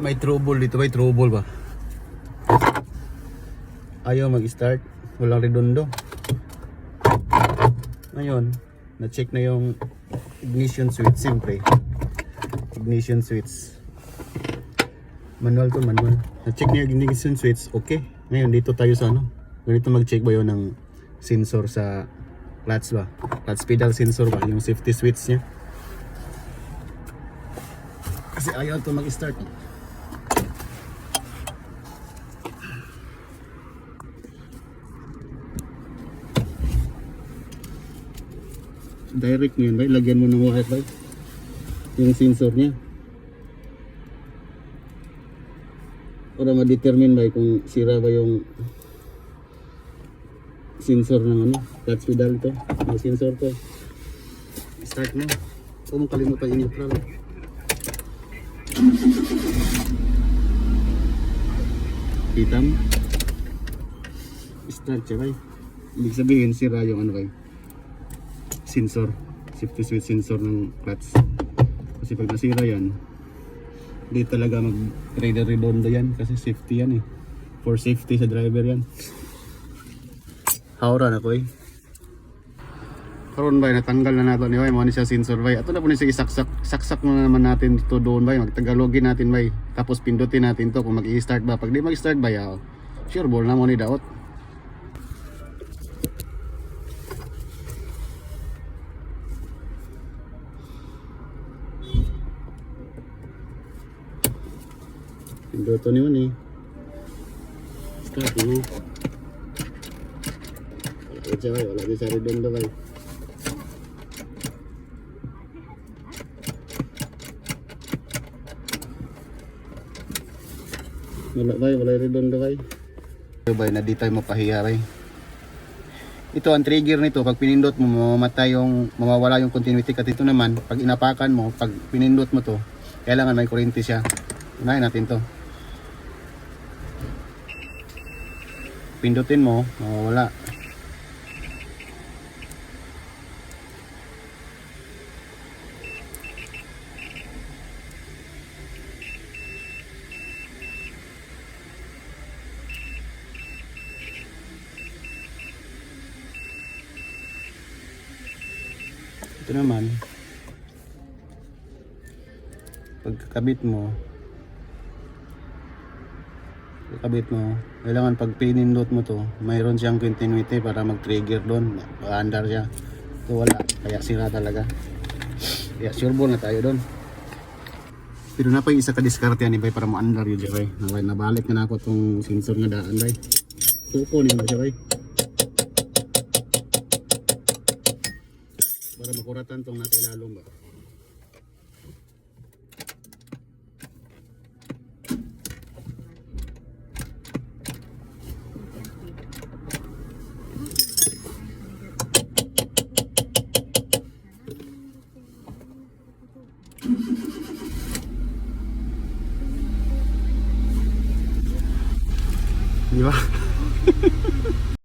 May trouble dito, may trouble ba? Ayaw mag-start, walang redondo. Ngayon, na-check na yung ignition switch, siyempre. Ignition switch. Manual to, manual. Na-check na yung ignition switch, okay. Ngayon, dito tayo sa ano. Ganito mag-check ba yun ng sensor sa clutch ba? Clutch pedal sensor ba? Yung safety switch niya. Kasi ayaw to mag-start. Direct mo yun ba? Lagyan mo ng wire ba? Yung sensor niya. Para ma-determine ba kung sira ba yung sensor ng ano, clutch pedal ito. May sensor to. Start mo. Huwag mong kalimutan yung neutral. Kita mo? Start siya ba? Ibig sabihin sira yung ano ba? Sensor, safety switch sensor ng clutch. Kasi pag nasira yan, hindi talaga mag-trader redondo yan kasi safety yan eh. For safety sa driver yan. Hawra na ko eh. Karon ba natanggal na nato ni bay mo ni siya sensor bay. Ato na po ni sige saksak na naman natin dito doon bay. Magtagalogin natin bay. Tapos pindutin natin to kung mag-i-start ba. Pag di mag-start bay, sure ball na mo ni daot. Pinduto ni man eh. Start mo. Wala di sa redondo bay. Wala redondo bay. Ito bay na di tayo mapahiya bay. Ito ang trigger nito, pag pinindot mo mamamatay yung mawawala yung continuity. At ito naman pag inapakan mo, pag pinindot mo to, kailangan may kuryente siya. Unahin natin to. Pindutin mo, mawawala. Ito naman, pagkakabit mo, kailangan pag pinindot mo to, mayroon siyang continuity para mag-trigger doon, paandar siya. Ito wala, kaya sira talaga. Kaya sure ball na tayo doon. Pero na pa yung isa ka-discarte yan ibay para maandar yun siya bay. Nabalik na ako itong sensor na daan bay. Tukunin mo siya bay. Para makuratan itong nasa ilalong ba. Di ba?